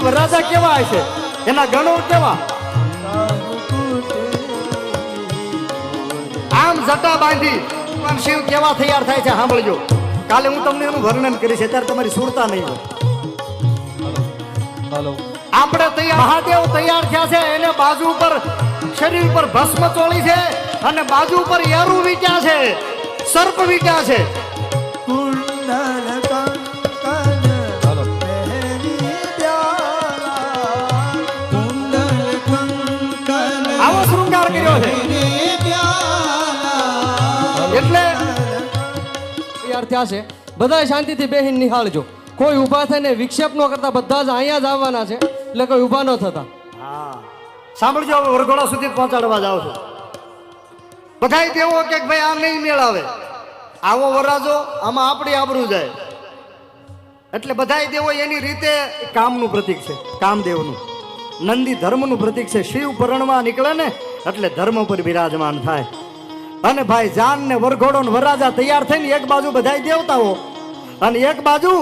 વરરાજા કેવા હશે, એના ગણો કેવા. આમ જટા બાંધી ભગવાન શિવ કેવા તૈયાર થાય છે સાંભળજો. કાલે હું તમને એનું વર્ણન કરીશ, અત્યારે તમારી સુરતા નહીં હોય. આપણે તૈયાર, મહાદેવ તૈયાર થયા છે, એને બાજુ ઉપર શરીર ઉપર ભસ્મ ચોળી છે અને બાજુ ઉપર યારું વીટ્યા છે, સર્પ વીટ્યા છે. આવો શૃંગાર કર્યો છે. એટલે તૈયાર થયા છે, બધા શાંતિથી બેહીને નિહાળજો. કોઈ ઊભા થઈને વિક્ષેપ ન કરતા, બધા જ અહીંયા જ આવવાના છે, એટલે કોઈ ઊભા ન થતા. હા સાંભળજો, હવે વરઘોડા સુધી પહોંચાડવા જાવ છો. બધાય દેવો કે ભાઈ આ નહીં મેળાવે, આવો વરરાજો, આમાં આપણી આબરૂ જાય. એટલે બધાય દેવો એની રીતે કામનું પ્રતીક છે, કામદેવનું. નંદી ધર્મનું પ્રતીક છે. શિવ પરણવા નીકળે ને એટલે ધર્મ પર બિરાજમાન થાય. અને ભાઈ જાન ને વરઘોડો ને વરરાજા તૈયાર થઈને એક બાજુ બધાય દેવતાઓ અને એક બાજુ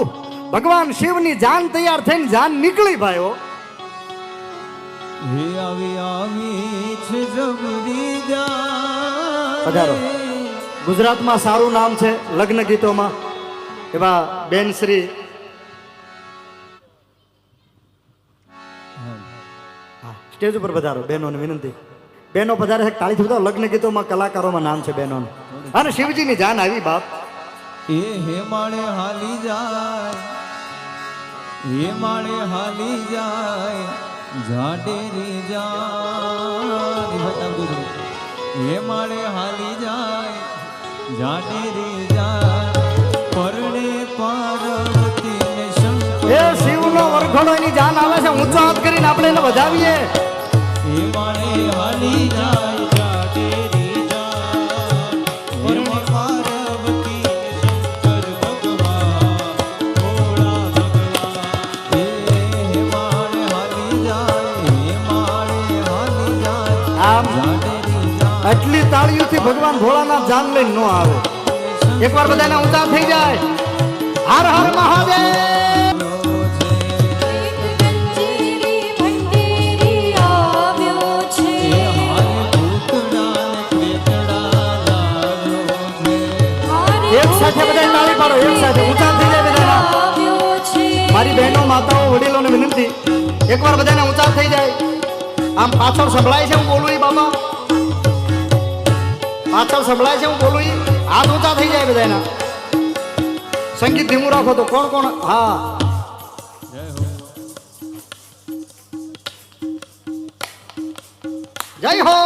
ભગવાન શિવની જાન તૈયાર થઈને જાન નીકળી ભાઈઓ. પધારો. ગુજરાતમાં સારું નામ છે લગ્ન ગીતોમાં, એવા બેન શ્રી સ્ટેજ ઉપર પધારો. બહેનોને વિનંતી, બહેનો પધારે છે, તાળીથી બધા. લગ્ન ગીતોમાં કલાકારોમાં નામ છે બહેનોનું. અને શિવજીની જાન આવી બાપ. એ માળે હાલી જાય, એ માળે હાલી જાય, જાડેરી જાય, એ માળે હાલી જાય, જાડેરી જાય, પરણે પાર્વતી ને શંકર. એ શિવનો વરઘોડો એની જાન આવે છે, ઊંચો હાથ કરીને આપણે એને વધાવીએ. એ માળે હાલી જાય, જાડેરી જાય, પરણે પાર્વતી ને શંકર ભગવાન, ભોળા ભગવાન. એ માળે હાલી જાય, એ માળે હાલી જાય, આમ જાડેરી જાય. આટલી તાળીઓથી ભગવાન ભોળાનાથ જાન લઈને ન આવે. એકવાર બધાને ઊંચા થઈ જાય. હર હર મહાદેવ. એક સાથે બધા તાળી પાડો, એક સાથે ઊંચા થઈ જાય બધાના. મારી બહેનો, માતાઓ, વડીલોને વિનંતી, એકવાર બધાને ઊંચા થઈ જાય. આમ પાછળ સંભળાય છે હું બોલું ઈ બાબા, પાછળ સંભળાય છે હું બોલું ઈ. હાથ ઊંચા થઈ જાય બધાના. સંગીત ધીમું રાખો તો કોણ કોણ. હા જય હો.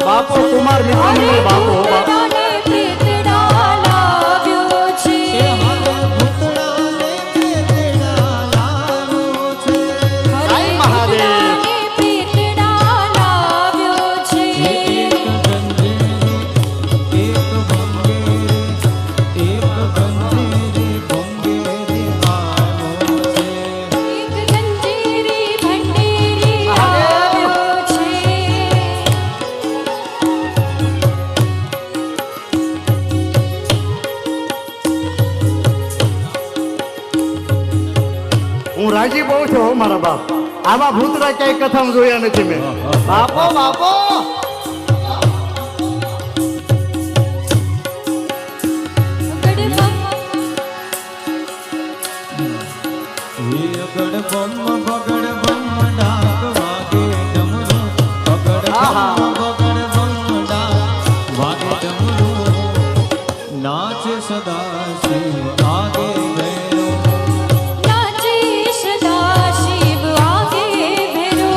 બાપો કુમાર મિત્ર બાપો હું રાજી બહુ છું હો મારા બાપ. આવા ભૂતરા ક્યાંય કથામાં જોયા નથી મેં. બાપો બાપો નાચ સદા શિવ આગે ભૈરો, નાચે સદા શિવ આગે ભૈરો.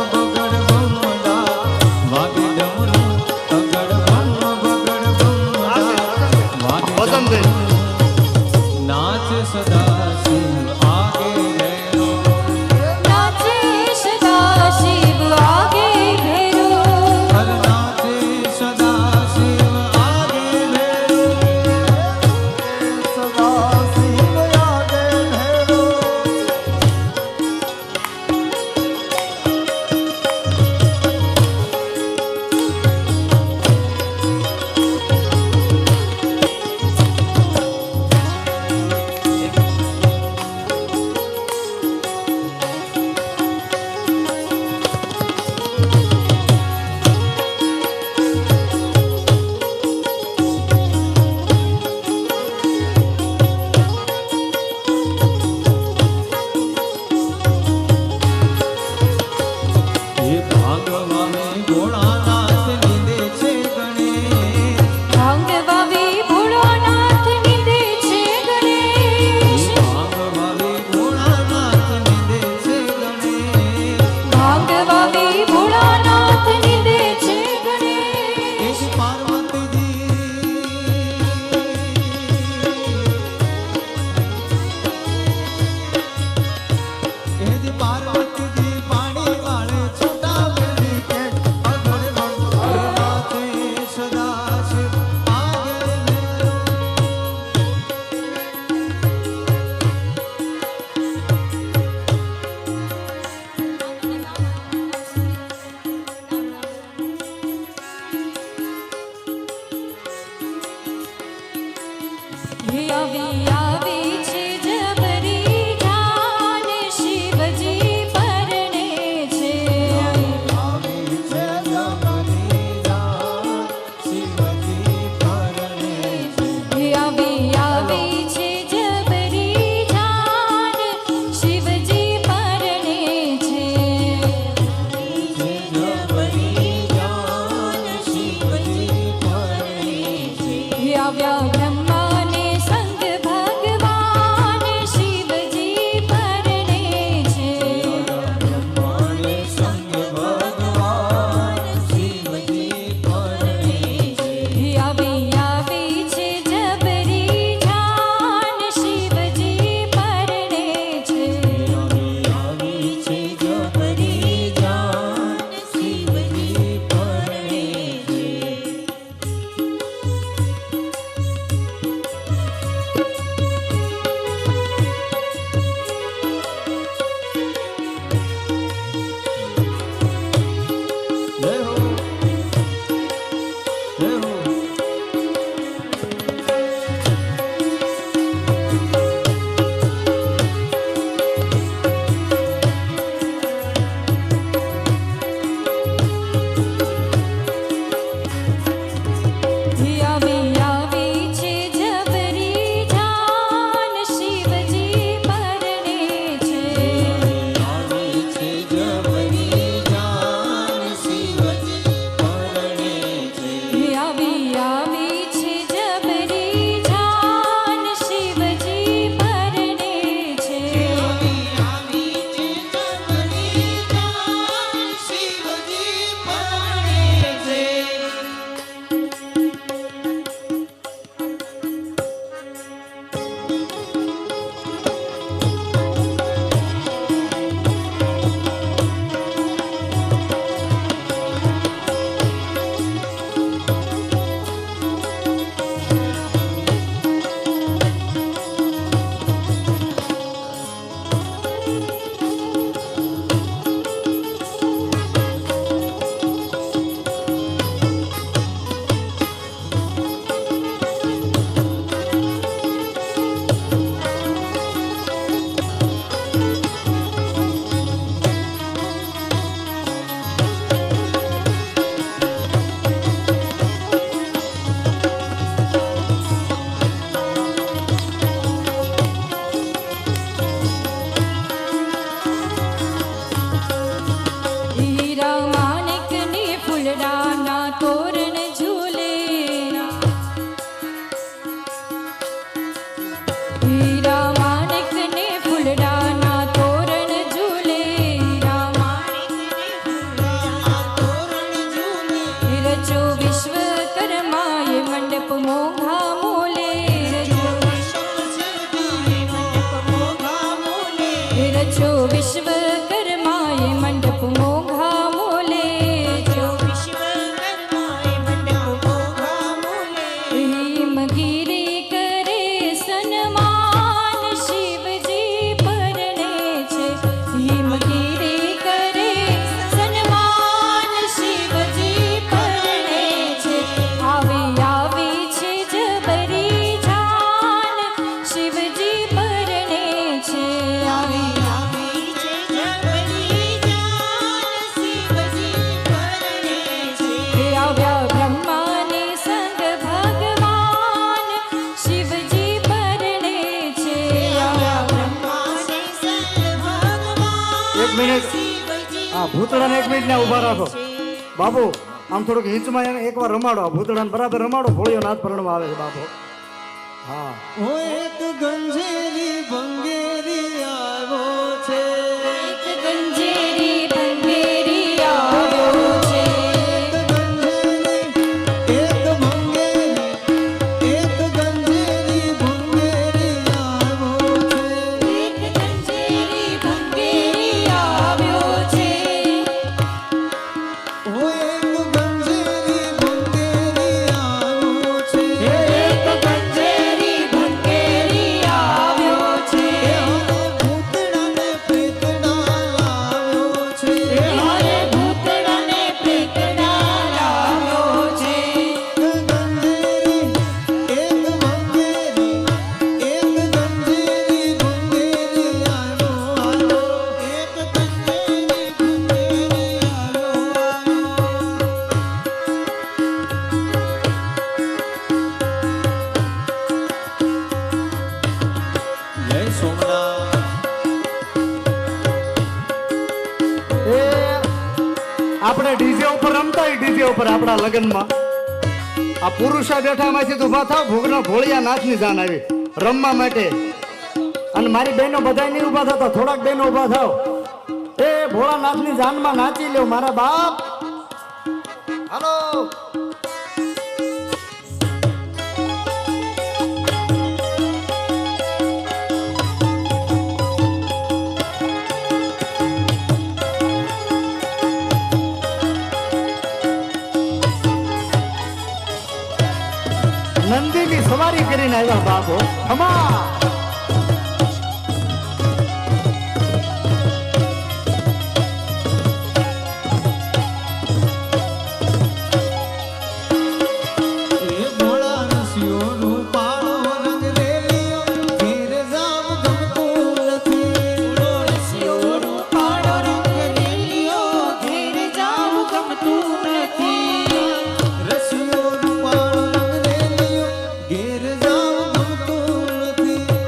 બગડ બમ ભોળાનાથ લીધે છે ગણેશ. ભાંગ વાવી ભોળાનાથ નીંદે છે ગણેશ ભાંગ વાવી ભોળાનાથ લીધે છે ગણેશ. ભાંગ વાવી ભોળાનાથ નીંદે છે ગણેશ એક પાર્વતીજી એજ પાર્વતીજી પાણી વાળે છોટા બેડી કે અગર માથે સદા શિવ આગળ મેરો. આવી આવી છે જબરી જાન શિવજી પરણે છે આવી છે જબરી જાન શિવજી પરણે છે. આવી આવી છે જબરી જાન શિવજી પરણે છે જબરી જાન શિવજી પરણે છે. આવ્યા બ્રહ્માને સંગ ભગવાન શિવજી પરણે છે બ્રહ્માને સંગ ભગવાન શિવજી પરણે છે. આવી આવી છે જબરી જાન શિવજી પરણે છે આવી છે જબરી જાન શિવજી પરણે છે. જય હો જય હો. આવી આવી છે જબરી જાન શિવજી પરણે છે આવી છે જબરી જાન શિવજી પરણે છે. આવી આવી છે જબરી જાન શિવજી પરણે છે આવી છે જબરી જાન શિવજી પરણે છે. હીરા માણિકની ફૂલડાના તોરણ ઝૂલે હીરા માણિકને ફૂલડાના તોરણ ઝૂલે હીરા માણિકને રચો વિશ્વકર્માએ મંડપ મોંઘા મોલે રચો વિશ્વકર્માએ મંડપ મોંઘા મોલે હિમગીરી કરે સન્માન શિવજી પરણે છે હિમગીરી કરે સન્માન શિવજી પરણે છે આવી આવી છે જબરી જાન શિવજી પરણે છે આવી આવી છે જબરી જાન શિવજી પરણે છે આવ્યા બ્રહ્માને સંગ ભગવાન શિવજી પરણે છે આવ્યા બ્રહ્માને સંગ ભગવાન એક મિનિટ શિવજી હા ભૂતળાને એક મિનિટ ને ઊભા રાખો બાપુ આમ થોડુંક હિંચમાં એને એકવાર રમાડો આ ભૂતડાને બરાબર રમાડો ભોળિયો નાથ પરણવા આવે છે બાપો હા ઓ એક ગંજેરી ભંગેરી આવ્યો છે એક ગંજેરી ભંગેરી આવ્યો છે એક ભંગેરી એક ગંજેરી ભંગેરી આવ્યો છે એક ગંજેરી ભંગેરી આવ્યો છે ઓ એક ગંજેરી ભંગેરી આવ્યો છે એક ગંજેરી ભંગેરી આવ્યો છે ભૂતડાને પ્રેતડા લાવ્યો છે મારે ભૂતડાને પ્રેતડા લાવ્યો છે ગંજેરી એક ભંગેરી એક ગંજેરી ભંગેરી આવ્યો એક ગંજેરી ભંગેરી જય સોમનાથ એ આપણે ડીજે ઉપર રમતા હોય ડીજે ઉપર આપણા લગ્નમાં આ પુરુષા બેઠામાંથી તો ઊભા થાવ ભોગના ભોળિયા નાથની જાન આવી રમવા માટે અને મારી બહેનો બધાય નહીં ઊભા થતા થોડાક બહેનો ઊભા થાવ એ ભોળા નાથની જાનમાં નાચી લ્યો મારા બાપ હાલો નંદીની સવારી કરીને આવ્યા બાપો ખમા એ ભોળા રસિયોનું પાળો રંગ રેલિયો ઘેર જાવ ગમતું નથી રસિયોનું પાડો રંગ રેલિયો ઘેર જાવું ગમતું નથી રસિયોનું પાળો રંગ રેલિયો ઘેર જાવ ગમતું નથી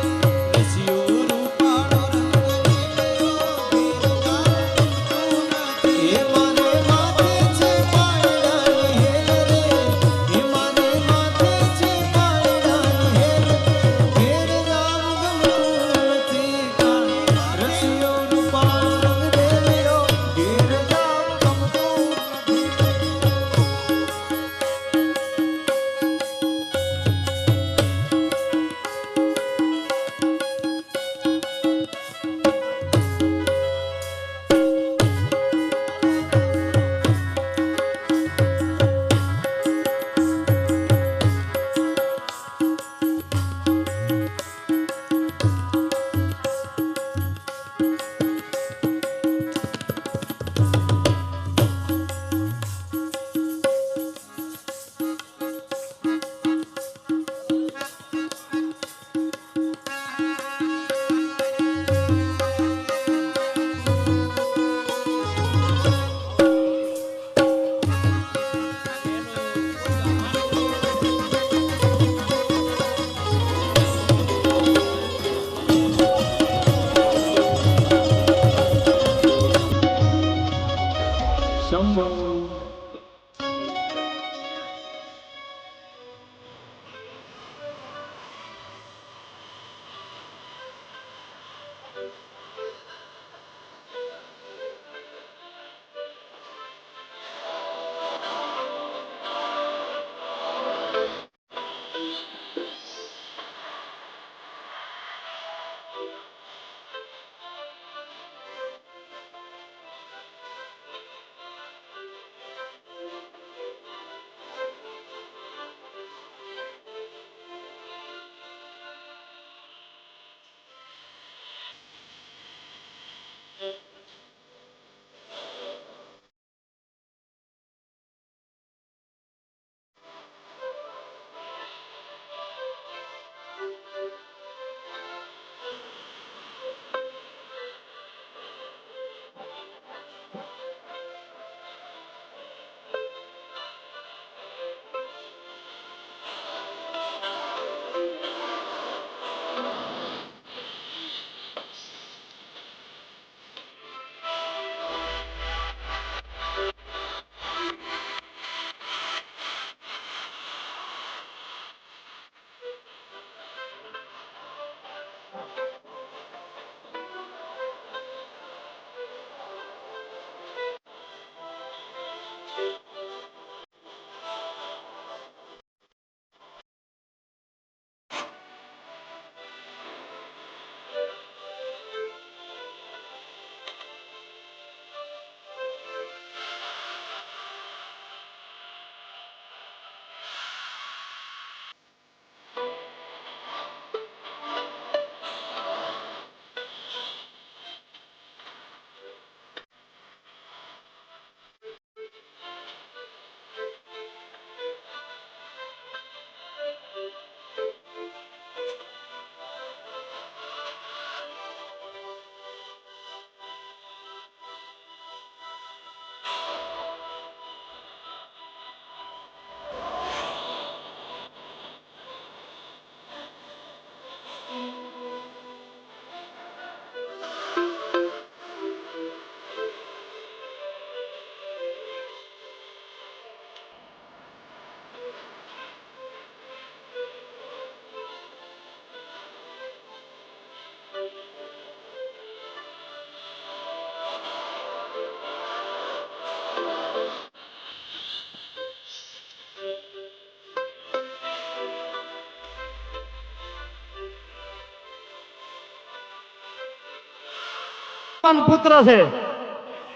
પુત્ર છે,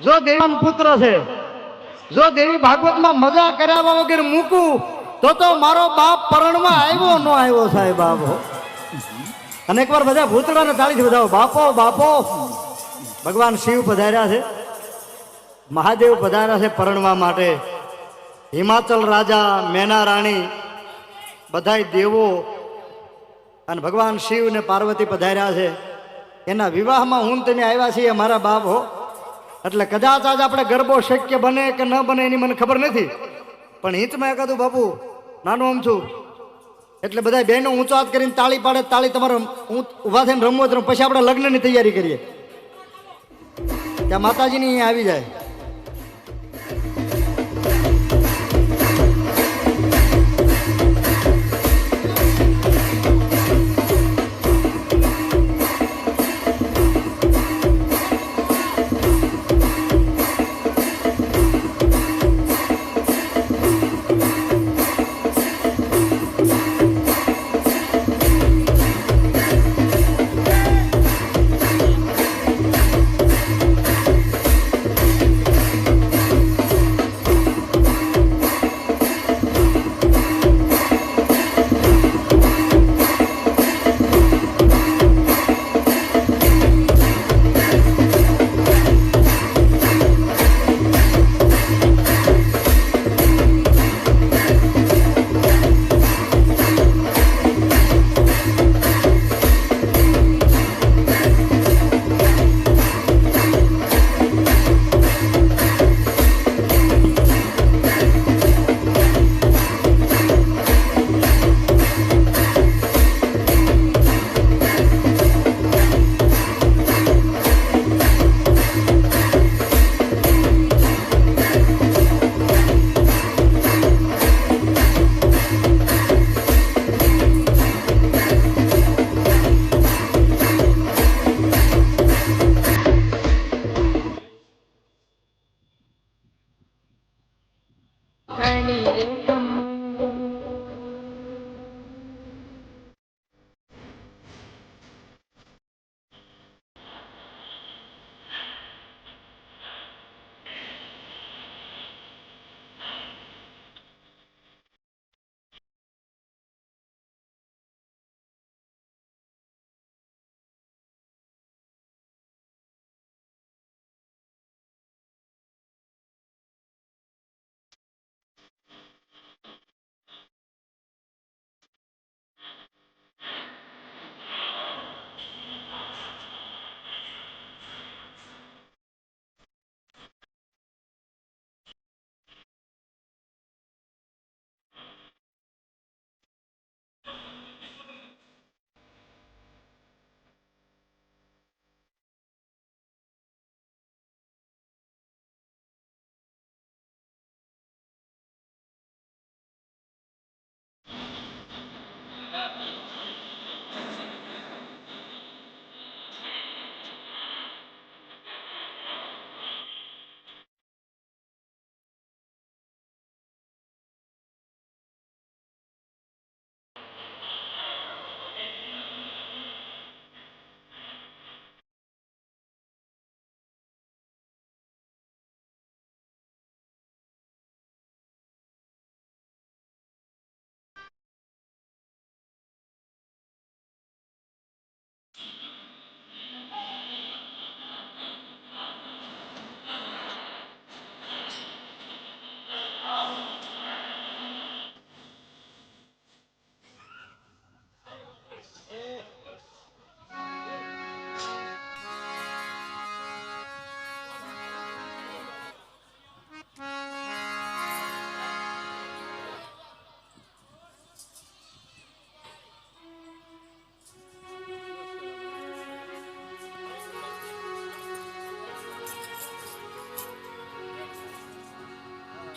જો દેવી પુત્ર છે, જો દેવી ભાગવતમાં મજા કર્યા વગર મૂકું તો મારો બાપ પરણમાં આવ્યો ન આવ્યો સાહેબ બાપો. અને એકવાર બધા ભૂતળાને તાળીથી બધાવો બાપો બાપો. ભગવાન શિવ પધાર્યા છે, મહાદેવ પધાર્યા છે પરણવા માટે. હિમાચલ રાજા, મેના રાણી, બધાય દેવો અને ભગવાન શિવ ને પાર્વતી પધાર્યા છે. એના વિવાહમાં હું તમે આવ્યા છીએ મારા બાપ હો. એટલે કદાચ આજ આપણે ગરબો શક્ય બને કે ન બને એની મને ખબર નથી, પણ હિંચમાં એકાદું બાપુ નાનું આમ છું એટલે બધા બહેનો ઊંચો હાથ કરીને તાળી પાડે. તાળી તમારે ઊભા થઈને રમવો જ પછી આપણે લગ્નની તૈયારી કરીએ ત્યાં માતાજીની અહીંયા આવી જાય.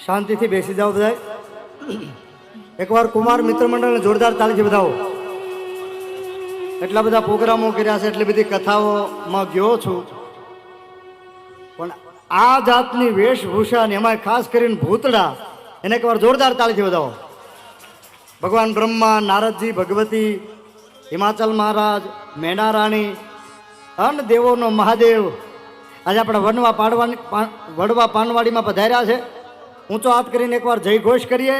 શાંતિથી બેસી જાઓ બધા. એકવાર કુમાર મિત્ર મંડળને જોરદાર તાળીથી બધાવો. એટલા બધા પ્રોગ્રામો કર્યા છે, એટલી બધી કથાઓમાં ગયો છું, પણ આ જાતની વેશભૂષા ને એમાં ખાસ કરીને ભૂતડા, એને એકવાર જોરદાર તાળીથી બધાવો. ભગવાન બ્રહ્મા, નારદજી, ભગવતી, હિમાચલ મહારાજ, મેના રાણી અને દેવોનો મહાદેવ આજે આપણે વડવા પાનવાડીમાં પધાર્યા છે. ઊંચો હાથ કરીને એકવાર જય ઘોષ કરીએ.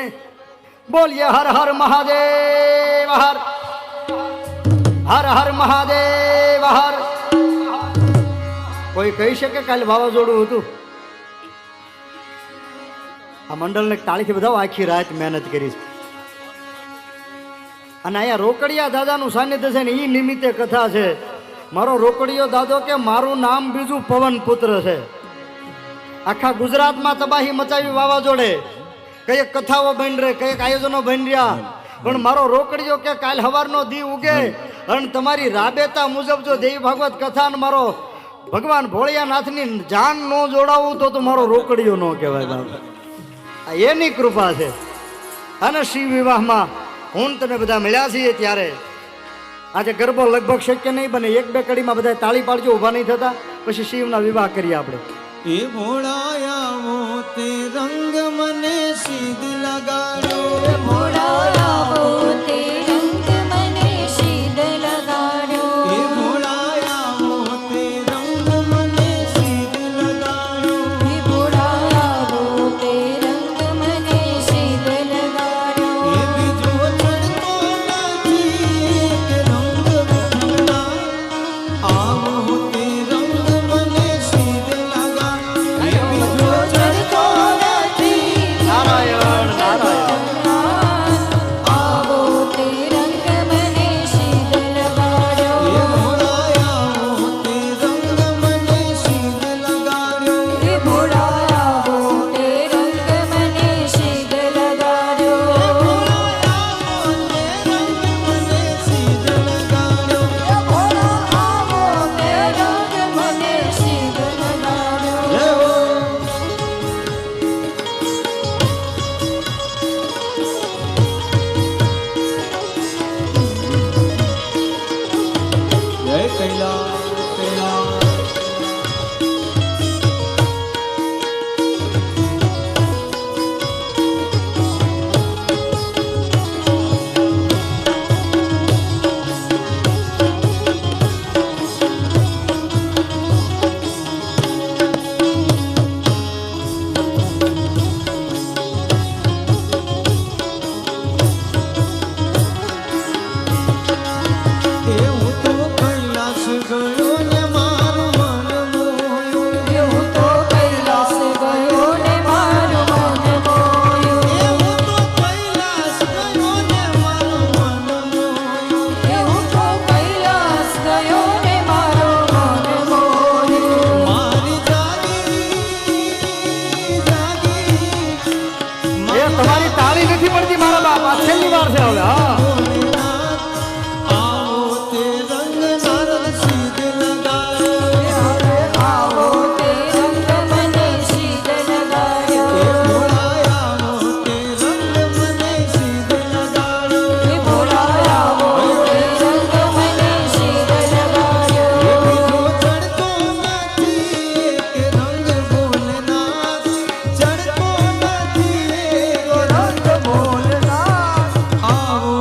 બોલીએ હર હર મહાદેવ હર હર હર મહાદેવ હર. કોઈ કહી શકે કાલે વાવાઝોડું હતું? આ મંડળને તાળીથી બધા આખી રાત મહેનત કરી છે. અને અહીંયા રોકડિયા દાદાનું સાનિધ્ય છે ને એ નિમિત્તે કથા છે. મારો રોકડિયો દાદો કે મારું નામ બીજું પવન પુત્ર છે. આખા ગુજરાતમાં તબાહી મચાવી વાવાઝોડે. કઈક કથાઓ બની રહે, કઈક આયોજનો બની રહ્યા, પણ મારો રોકડિયો કે કાલ સવારનો દી ઉગે અને તમારી રાબેતા મુજબ જો દેવી ભાગવત કથા ને મારો ભગવાન ભોળિયાનાથની જાન ન જોડાવું તો મારો રોકડિયો ન કહેવાય બાબા. આ એની કૃપા છે. અને શિવ વિવાહમાં હું તમે બધા મળ્યા છીએ ત્યારે આજે ગરબો લગભગ શક્ય નહીં બને. એક બે કડીમાં બધા તાળી પાડજો, ઊભા નહીં થતા. પછી શિવના વિવાહ કરીએ આપણે. એ ભોળાયા મોતે રંગ મને સીધ લગાડો. ભોળાવો તે રંગ મને સીધ લગાડ્યો. એ ભોળાયા મોતે રંગ મને સીધ લગાડો. હે ભોળાવો તે રંગ મને સીધ લગાડ્યો. એ બીજો ચડતો નથી કે રંગ ભૂલા. આવો તે રંગ મને સીધ લગાડો. એ બીજો ચડતો નથી નારાયણ નારાયણ. આવો તે રંગ મને સીધ લગાડ્યો. એ ભોળાયા મોતે રંગ મને સીધ લગાડ્યો. હે ભોળાવો તે રંગ મને સીધ લગાડ્યો. ભોળાવો તે રંગ મને સીધ લગાડ્યો. જય કૈલાસ કૈલાસ. એવું તો કૈલાસ ગયો ને મારું મન મોયું. એવું તો કૈલાસ ગયો ને મારું મન મોયું. એવું તો કૈલાસ ગયો ને મારું મન મોયું. એવું તો કૈલાસ ગયો ને મારું મન મોયું. મારી જાગી એ તમારી તાળી નથી પડતી મારા બાપ. આ છેલ્લી વાર છે હવે. હા ભોલેનાથ, આવો તે રંગ નારદ સીધ લગાડ્યો. આવો તે રંગ મને સીધ લગાડ્યો. એ ભોળાયા મોતે રંગ મને સીધ લગાડ્યો. હે ભોળાવો તે રંગ મને સીધ લગાડ્યો. એ બીજો ચડતો નથી કે રંગ ભોલેનાથ. ચડતો નથી કે રંગ ભોલેનાથ. આવો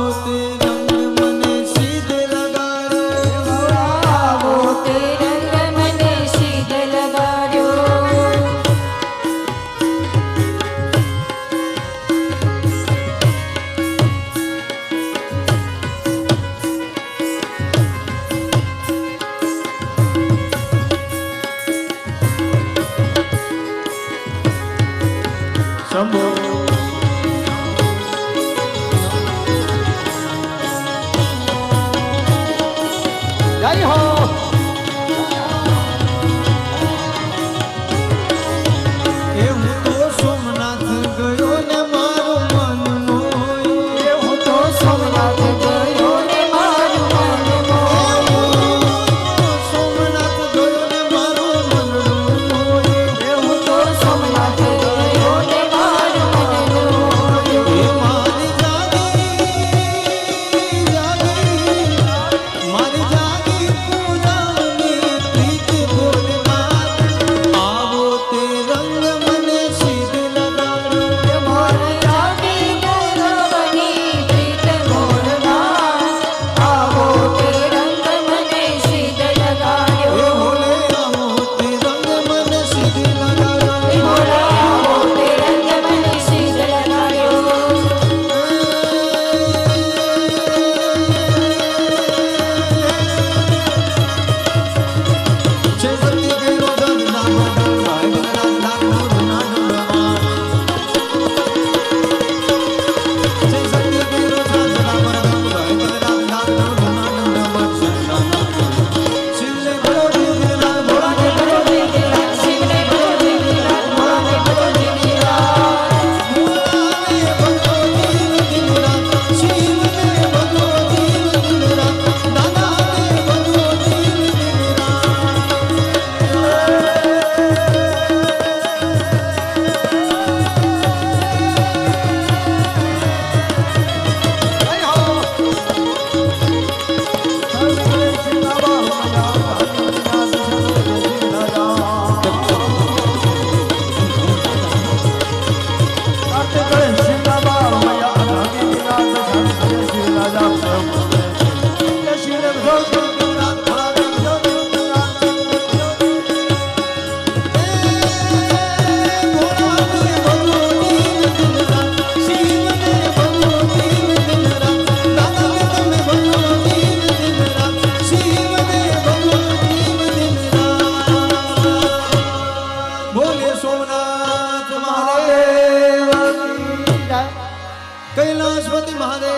કૈલાસપતિ મહાદેવ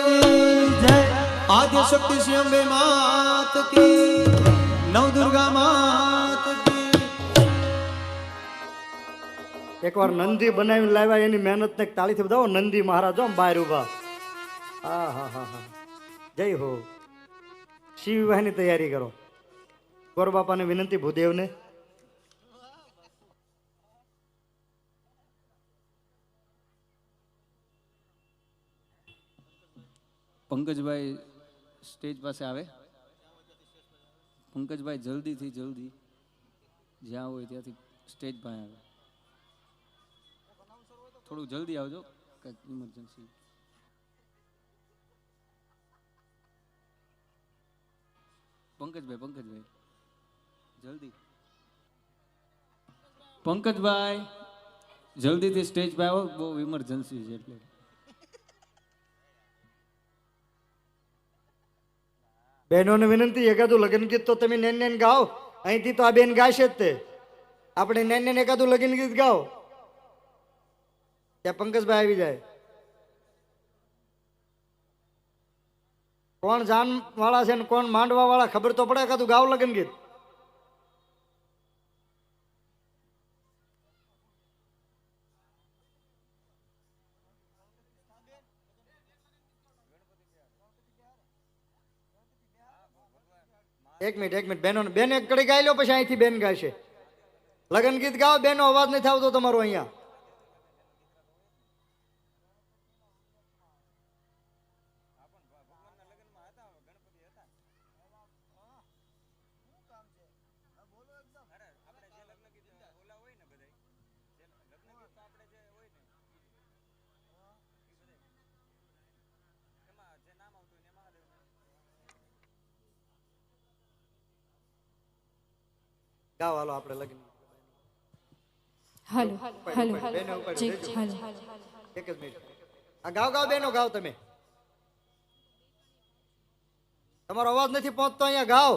કી જય આદ્ય શક્તિ સ્વયંભે માત કી નવદુર્ગા માત કી એકવાર નંદી બનાવીને લાવ્યા એની મહેનત ને તાળીથી બતાવો નંદી મહારાજ આમ બહાર ઉભા હા હા હા હા જય હો શિવ વિવાહની તૈયારી કરો ગોર બાપાને વિનંતી ભૂદેવને પંકજભાઈ સ્ટેજ પાસે આવે પંકજભાઈ જલ્દીથી જલ્દી જ્યાં હોય ત્યાંથી સ્ટેજ પાસે આવે થોડું જલ્દી આવજો કંઈક ઇમરજન્સી પંકજભાઈ જલ્દી પંકજભાઈ જલ્દીથી સ્ટેજ પર આવો બહુ ઇમરજન્સી છે એટલે બહેનોને વિનંતી એકાદું લગ્ન ગીત તો તમે નેન નેન ગાઓ અહીંથી તો આ બેન ગાશે જ તે આપણે નેન નેન એકાદું લગ્ન ગીત ગાઓ ત્યાં પંકજભાઈ આવી જાય કોણ જાન વાળા છે ને કોણ માંડવા વાળા ખબર તો પડે એકાદું ગાવ લગ્ન ગીત એક મિનિટ બેનો બેન એક કડી ગાઈ લો પછી અહીંથી બેન ગાશે લગ્ન ગીત ગાઓ બેનો અવાજ નથી આવતો તમારો અહીંયા ગાઓ હાલો આપણે લગ્ન હાલો હાલો બેનો ઉપાડો, જી દેજો. હાલો એક જ મિનિટ આ ગાઓ ગાઓ બેનો ગાઓ તમે તમારો અવાજ નથી પહોંચતો અહીંયા ગાઓ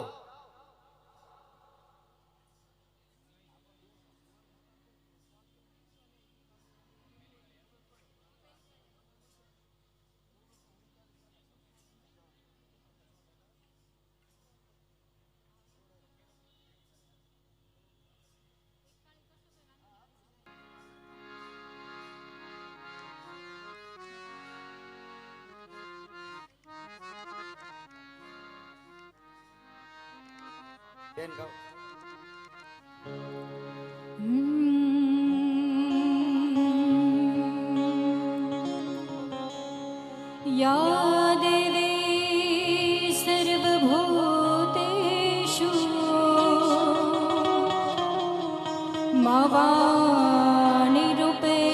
બેન ગાઓ या देवी सर्वभूतेषु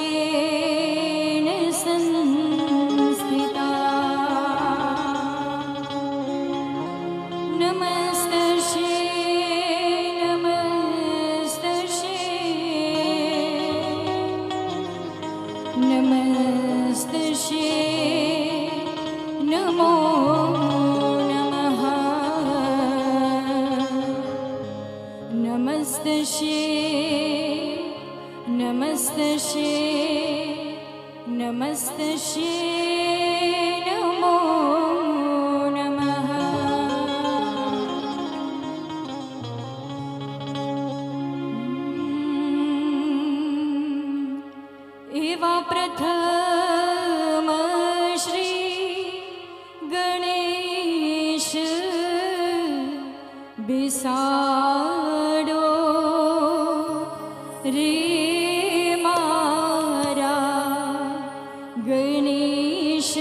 मवानिरूपेण संस्थिता नमस्तस्यै नमस्तस्यै नमो नमः नमस्तस्यै नमो नमः एवा प्रथम श्री गणेश बिसाडो रे मारा गणेश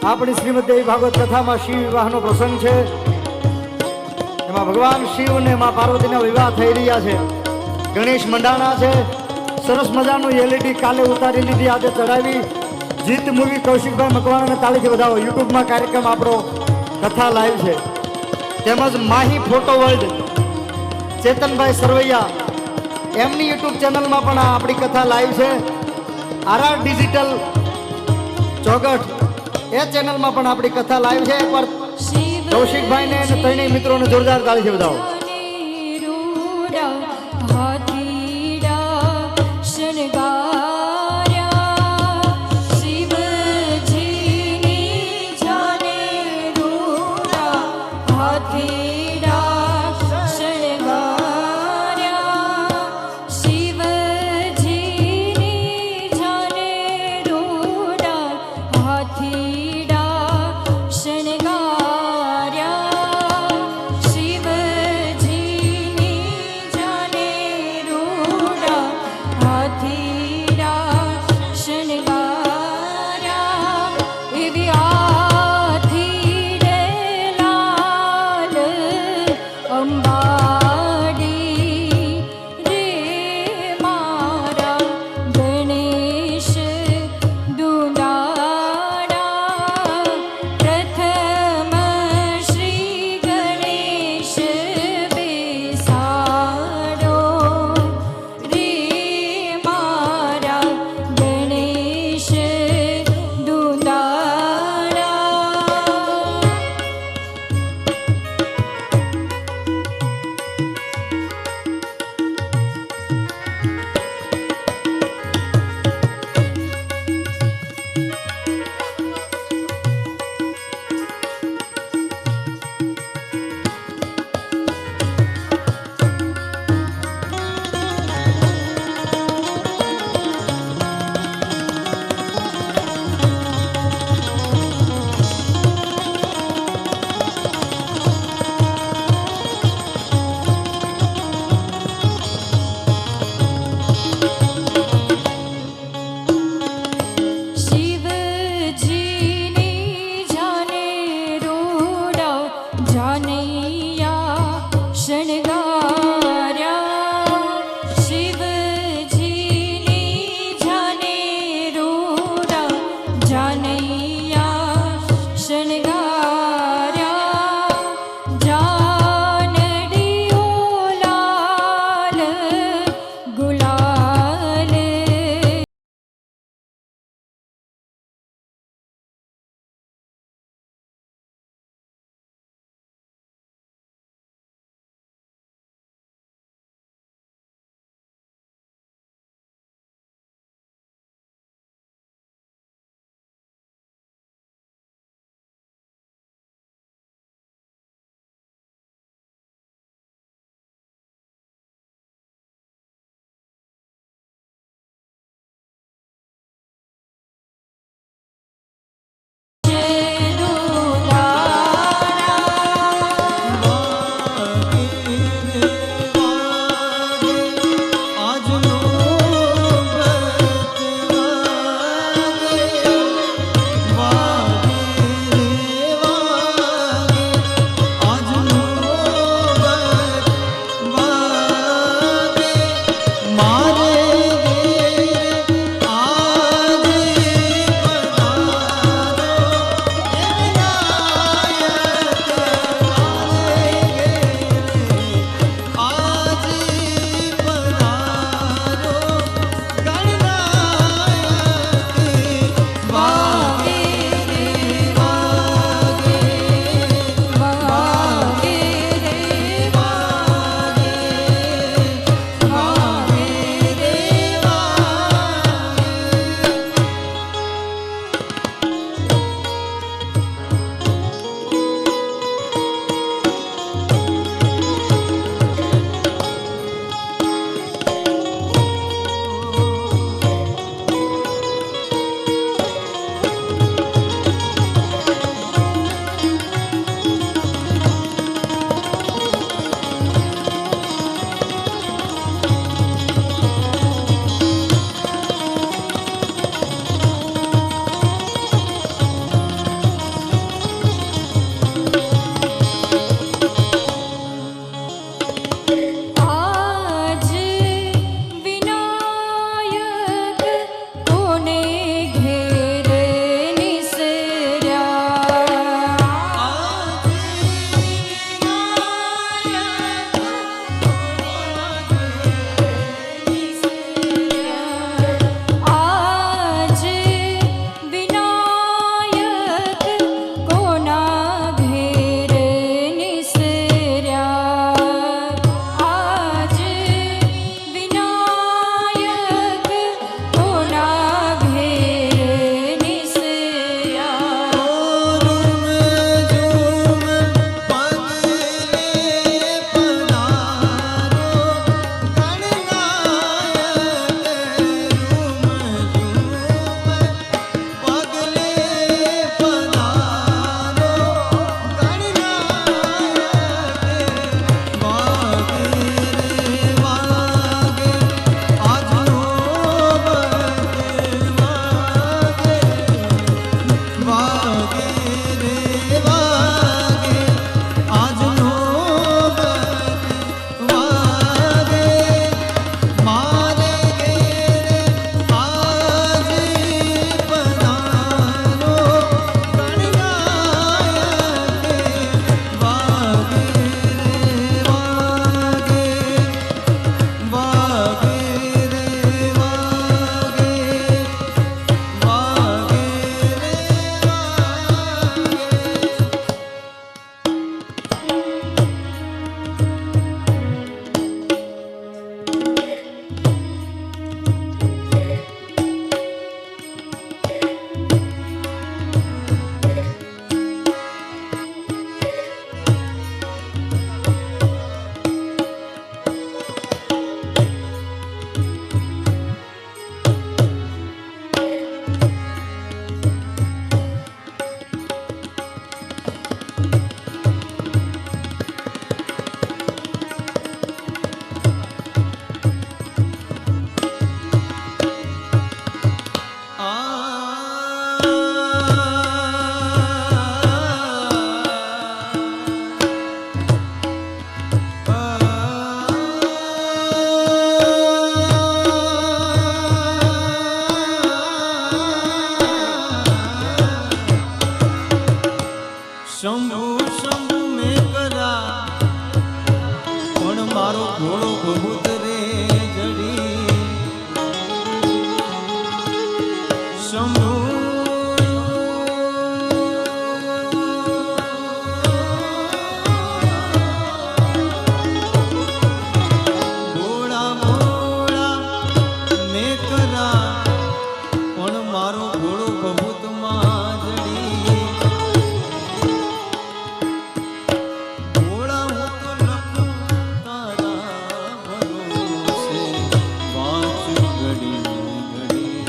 આપણી શ્રીમદ દેવી ભાગવત કથામાં શિવ વિવાહનો પ્રસંગ છે. એમાં ભગવાન શિવ અને મા પાર્વતીના વિવાહ થઈ રહ્યા છે. ગણેશ મંડાણા છે. સરસ મજાનું એલઈડી કાલે ઉતારી લીધી, આજે ચડાવી. જીત મૂવી કૌશિકભાઈ મકવાણાને તાળીથી વધાવો. યુટ્યુબમાં કાર્યક્રમ આપણો કથા લાઈવ છે. તેમજ માહી ફોટો વર્લ્ડ ચેતનભાઈ સરવૈયા એમની યુટ્યુબ ચેનલમાં પણ આ આપણી કથા લાઈવ છે. આરઆર ડિજિટલ ચોગઠ એ ચેનલમાં પણ આપણી કથા લાઈવ છે. એકવાર કૌશિકભાઈને અને ત્રણેય મિત્રોને જોરદાર તાળીથી વધાવો. વાગે રે વાગે આજનો વાગે મારે ઘેરે આજે પધારો ગણગાયા કે વાગે રે વાગે વાગે રે વાગે વાગે રે વાગે શંભુ શંભુ મેં કરા પણ મારો ઘોડો બહુત રે જડી શંભુ ભોળા ભોળા મેં કરા પણ મારો ઘોડો બહુત માં જડી ભોળા હું તો લખું તારા ભરોસે વાંચું ઘડી ઘડી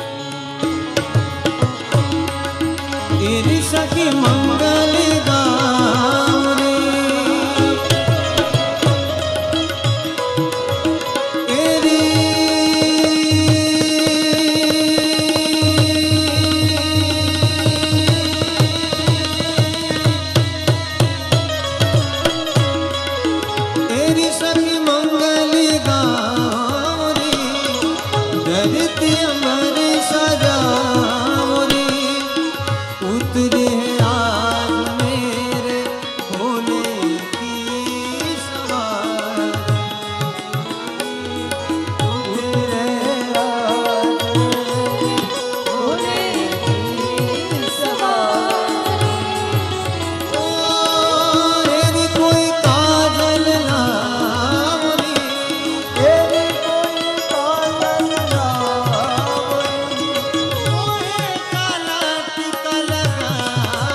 એરી સખી મંગલ ગામ રે એરી સખી મંગલ ગાવરી ધરતી અમર સજાવરી ઉતરે આજ મેરે ભોલે કી સવાર ઉતરે આજ ભોલે કી સવારે એની કોઈ કાજલ નામની એની કોઈ કાજલ નામની ઓહે કાલા ટીકા લગા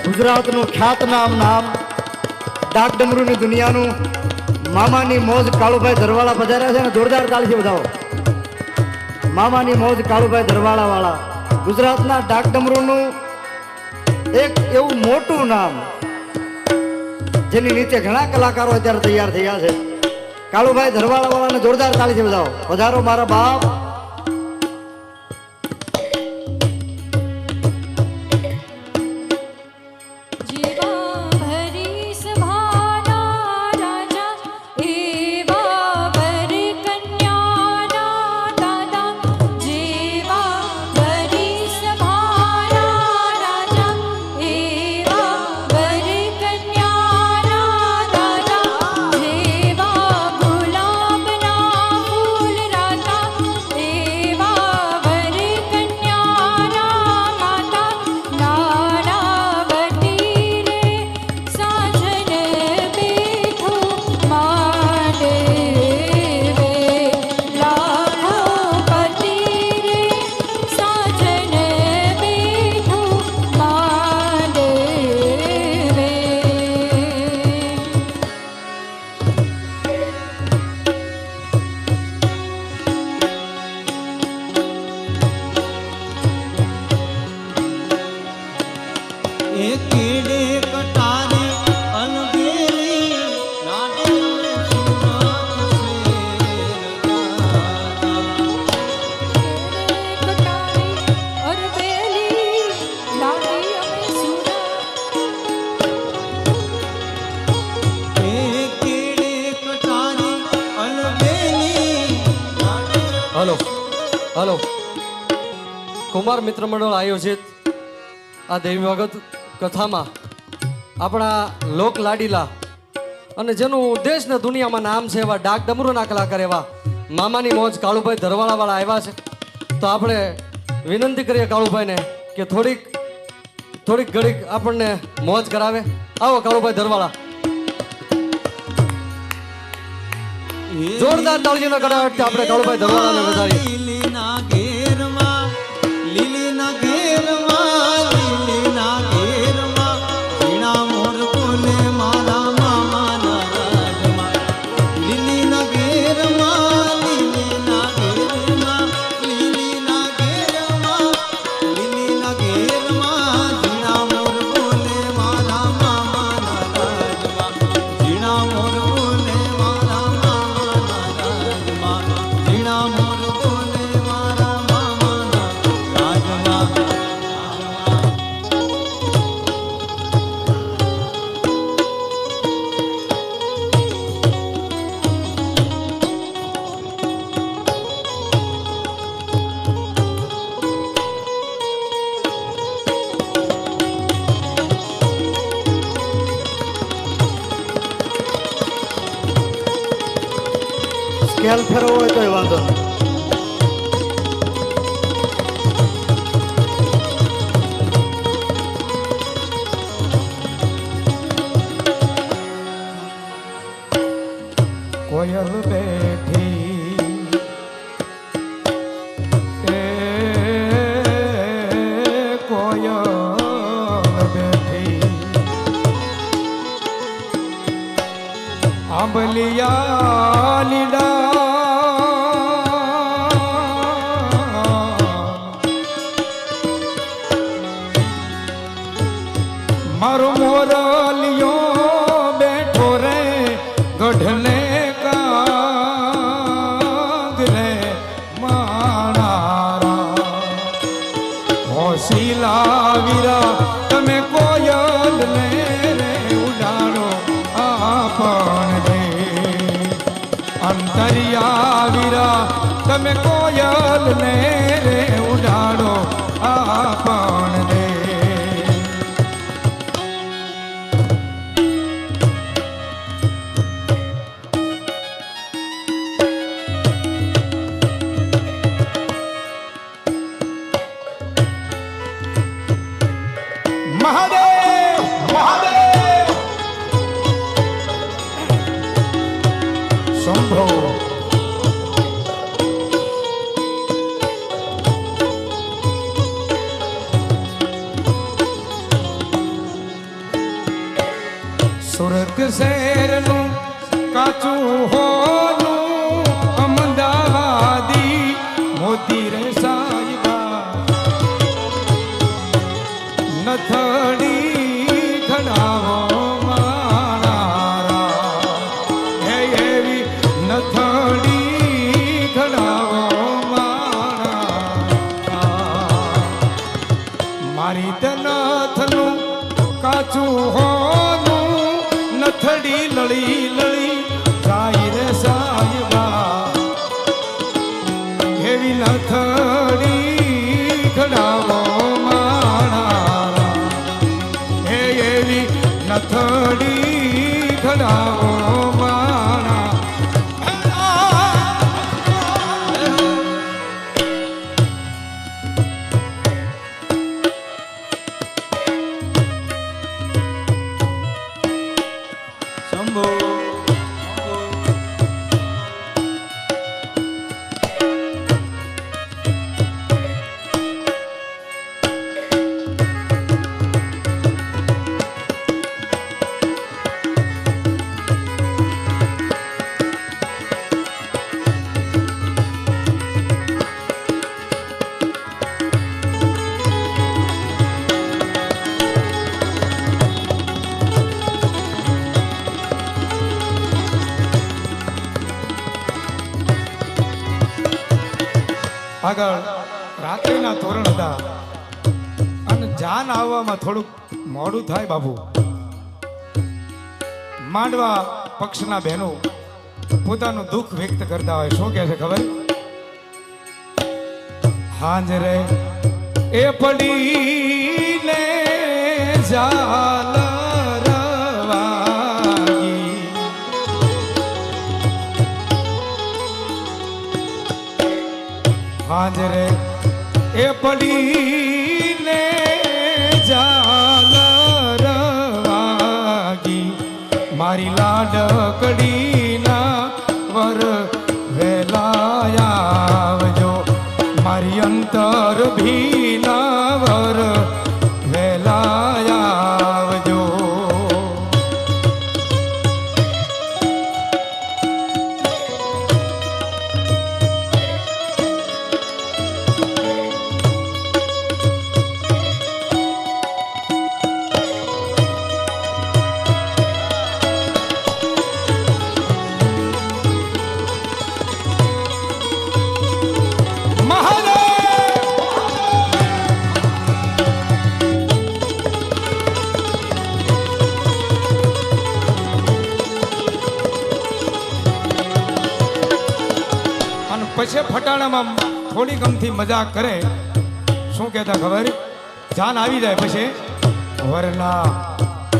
ગુજરાતનું ખ્યાતનામ નામ ડાક ડમરૂની દુનિયાનું મામાની મોજ કાળુભાઈ ધરવાળા પધાર્યા છે ને જોરદાર તાળીથી વધાવો. મામાની મોજ કાળુભાઈ ધરવાળા વાળા ગુજરાતના ડાક ડમરૂનું એક એવું મોટું નામ જેની નીચે ઘણા કલાકારો અત્યારે તૈયાર થયા છે. કાળુભાઈ ધરવાળા વાળાને જોરદાર તાળીથી વધાવો. વધારો મારા બાપ. જીવા ભરી સભાના રાજા એવા વર કન્યાના દાદા જીવા ભરી સભાના રાજા એવા વર કન્યાના દાદા જેવા ગુલાબના ફૂલ રાતા એવા વર કન્યાના માતા નાનાવટી રે સાજન બેઠું માંડવે લાખો પતિ રે સાજન બેઠું માંડવે. એ કેડે કટારે અનબેલી નાડે સુરત કટારી ઓર બેલી લાડી અમે સુરત. એ કેડે કટારે અનબેલી નાડે હલો હલો કુમાર મિત્ર મંડળ આયોજિત આ દેવી વગત કથામાં આપણા લોક લાડીલા અને જેનું દેશ ને દુનિયામાં નામ છે એવા ડાક ડમરૂના કલાકાર એવા મામાની મોજ કાળુભાઈ ધરવાળા વાળા આવ્યા છે. તો આપણે વિનંતી કરીએ કાળુભાઈને કે થોડીક ઘડીક આપણને મોજ કરાવે. આવો કાળુભાઈ ધરવાળા. જોરદાર તાળીઓના કડાટથી આપણે કાળુભાઈ ધરવાળાને વધારીએ. લીલીના ઘેરમાં લીલીના ઘેરમાં લીલીના ઘેરમાં ઝીણા મોર બોલે મારા મામાના રાજમાં. લીલીના ઘેરમાં લીલીના ઘેરમાં લીલીના ઘેરમાં લીલીના ઘેરમાં ઝીણા મોર બોલે મારા મામાના રાજમાં. ઝીણા મોર બોલે મારા મામાના રાજમાં. ઝીણા મોર બોલે મારા મામાના રાજમાં. સ્કેલ ફેરવો હોય તોય વાંધો નહીં. કોયલ બેઠી એ કોયલ બેઠી આંબલિયા લીલા મારો મોરલિયો બેઠો રે ગઢલે કાગરે માણારા હોશીલા વીરા તમે કોયલ ને રે ઉડાડો આપણ રે અંતરિયા વીરા તમે કોયલ ને રે ઉડાડો આપણ રે મહાદેવ મહાદેવ શંભો સુરત શહેરનું કાચું હોનું અમદાવાદી મોતી રે સાહેબા નથડી ખડાવો મારા હે એવી નથડી ખડાવો મારા મારી તનથનું કાચું હોનું નથડી લળી લળી જાય રે સાહેબા એવી નથડી ખડાવો મારા હે એવી નથડી ખડાવો મારા શંભો આગળ રાત્રિના તોરણ હતા અને જાન આવવામાં થોડુંક મોડું થાય બાબુ માંડવા પક્ષના બહેનો પોતાનું દુઃખ વ્યક્ત કરતા હોય શું કહે છે ખબર હાંજરે એ પડીને ઝાલરવાગી હાંજરે એ પડીને ઝાલરવાગી મારી લાડકડીના વર વેલા આવજો મારી અંતર ભીના વર વેલા આવજો પછી ફટાણામાં થોડી ગમથી મજાક કરે શું કહેતા ખબર જાન આવી જાય પછી વરના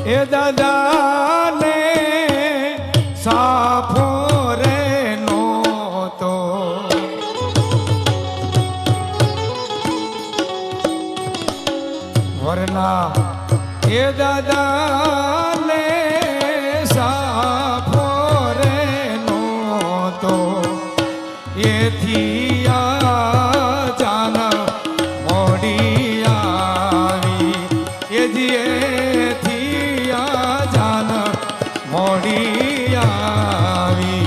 એ દાદાને સાફો રે નોતો વરના એ દાદાને સાફો રે નોતો એથી આ જાન મોડી આવી એથી આ જાન મોડી આવી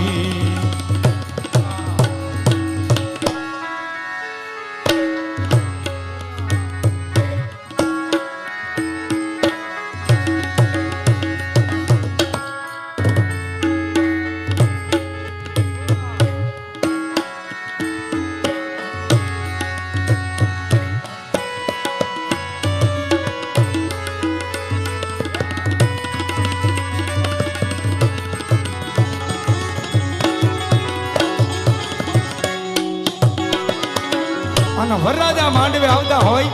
અને વરરાજા માંડવે આવતા હોય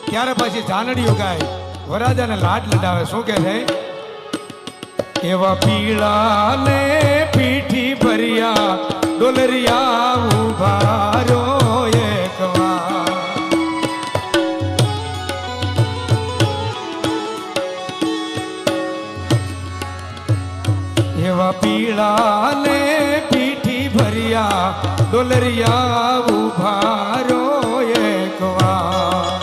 ત્યારે પછી જાનડીઓ ગાય વરરાજાને લાડ લડાવે શું કે છે એવા પીળા ને પીઠી ભર્યા ડોલરિયા ઉભા રહ્યો એક વાર એવા પીળા ને પીઠી ભર્યા ડોલરિયા ઉભા રહ્યો એક વાર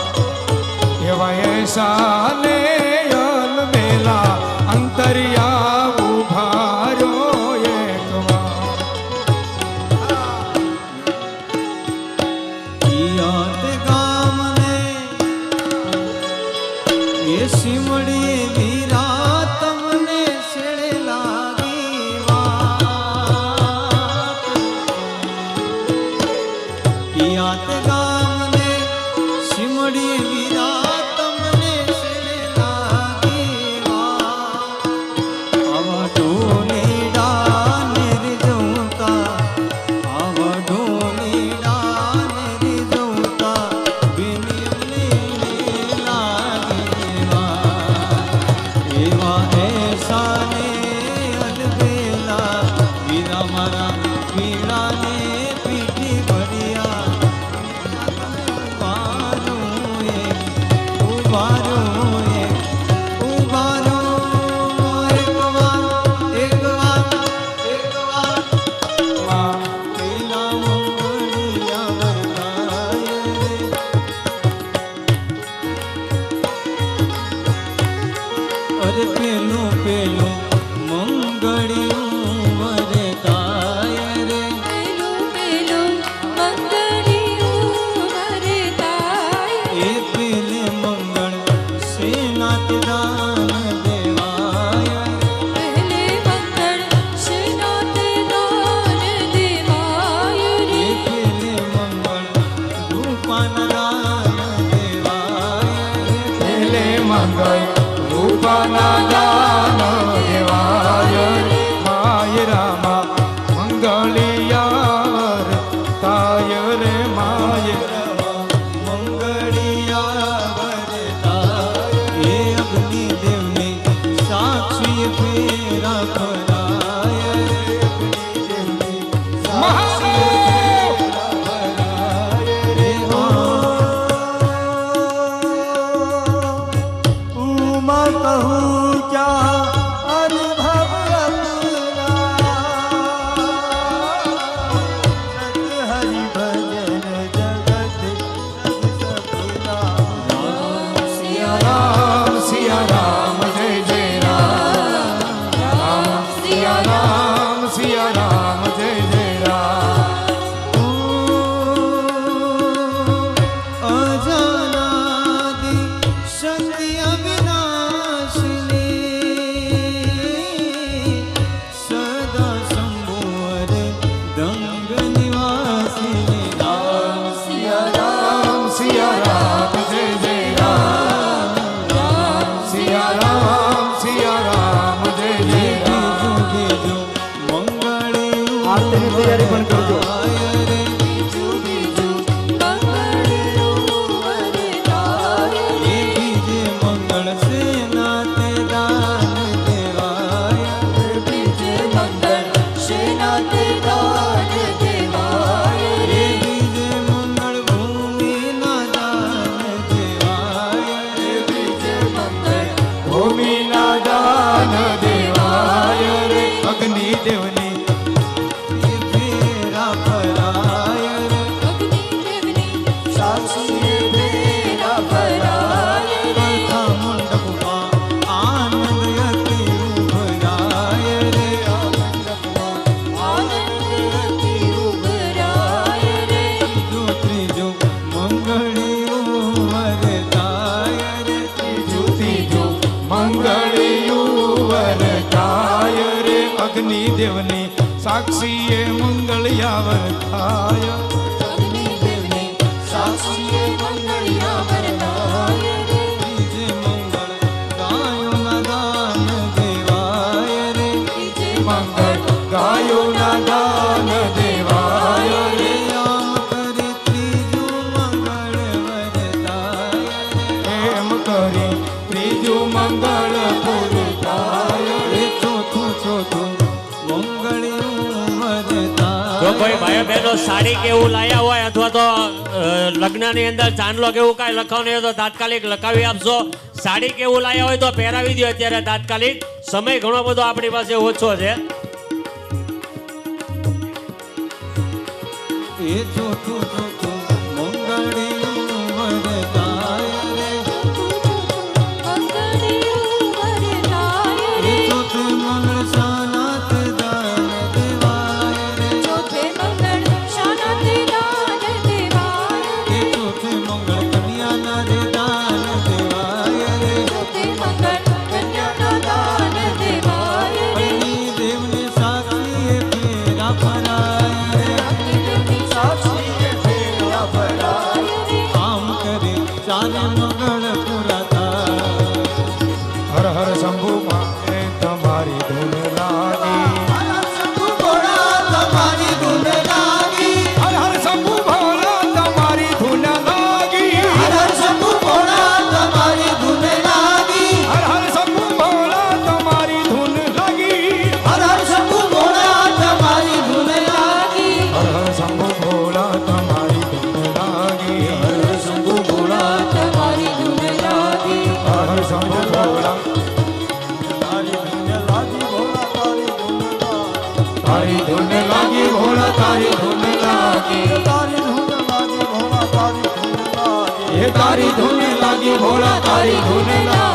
એવા એસા ને અલ મેલા એ શિમડી વીરા તમને છેડે લાગી વાત યાદ ગામને શિમડી વીરા તમને છેડે લાગી વાત આવા ઢોલીડા નિર્જવતા આવા ઢોલીડા નિર્જવતા બિનિયમની લાગી વાત એવા એસાને અલબેલા વીરા મારા પીળાને પીઠી ભર્યા ઉભારું એક વાર પેલા મંગળિયા વરદાય અરે પેલું મંગળિયું વરદાય રે પેલું મંગળિયું વરદાય એ પેલે મંગળ સેનાત દાન દેવાય પહેલે મંગળ શ્રીનાથ દાન દેવાય રે એ પેલે મંગળ રૂપાન દાન દેવાય પેલે મંગળ રૂપાના દાન દેવાય માય રામા મંગળિયાર તાય રે માય મંગળિયા વરદાય એ અગ્નિ દેવને સાક્ષી ફેરા ફરાય ઉમા કહું ક્યાં અનુભવ હરિ ભજન જગત રામ સિયા રામ જય જય રામ રામ સિયા રામ જય જય રામ અજાનાદિ શક્તિ અવિનાશિની સદા શંભુવર દંગ નિવાસિની રામ રામ સિયા રામ જય જય રામ રામ સિયા રામ જય જય રામ બીજું મંગળિયું આરતીની તૈયારી પણ કરજો. બીજું મંગળિયું વરદાય એ બીજે મંગળ સેનાતે દાન દેવાય બીજે મંગળ શ્રીનાથ દાન દેવાય એ બીજે મંગળ ભૂમિના દાન દેવાય બીજે મંગળ ભૂમિના દાન દેવાય રે અગ્નિ દેવની એ ફેરા ફરાય રે અગ્નિ દેવની સાક્ષી ફેરા ફરાય રે કથા મંડપમાં આનંદ અતિ ઉભરાય રે આનંદથી ઉભરાય રે ત્રીજો મંગળિયું વરદાય રે ત્રીજો મંગળિયું વરદાય રે અગ્નિ દેવની સાક્ષીએ મંગળિયા વરદાય અગ્નિ દેવની સાક્ષી મંગળિયા વરદાય રે ત્રીજે મંગળ ગાયોના દાન દેવાય રે ત્રીજે મંગળ ગાયોના દાન દેવાય રે આમ કરી ત્રીજું મંગળ વરદાય એમ કરી ત્રીજું મંગળ પૂરું થાય રે ચોથું મંગળિયું વરદાય જો કોઈ ભાઈ બહેનો સાડી કે એવું લાયા હોય અથવા તો લગ્નની અંદર ચાંદલો કે એવું કાંઈ લખાવવાનું હોય તો તાત્કાલિક લખાવી આપશો. સાડી કે એવું લાયા હોય તો પહેરાવી દો અત્યારે તાત્કાલિક. સમય ઘણો બધો આપણી પાસે ઓછો છે. એ ચોથું મંગળિયું વરદાય રે મંગળિયું વરદાય રે ચોથે મંગળ શાનાથ દાન દેવાય રે ચોથે મંગળ શાનાથ દાન દેવાય એ ચોથે મંગળ કન્યાના રે દાન દેવાય રે શંભુ માને તમારી ધૂન લાગી હર હર શંભુ ભોળા તમારી ધૂન લાગી હર હર શંભુ ભોળા તમારી ધૂન લાગી હર હર શંભુ ભોળા તમારી ધૂન લાગી હર હર શંભુ ભોળા તમારી ધૂન લાગી હર હર શંભુ ભોળા તમારી ધૂન લાગી હર હર શંભુ ભોળા તમારી ધૂન લાગી હર હર શંભુ ભોળા તમારી ધૂન લાગી હર હર શંભુ ભોળા તારી ધૂન લાગી ભોળા તારી ધૂન લાગી એ તારી ધૂન લાગી ભોળા તારી ધૂન લાગી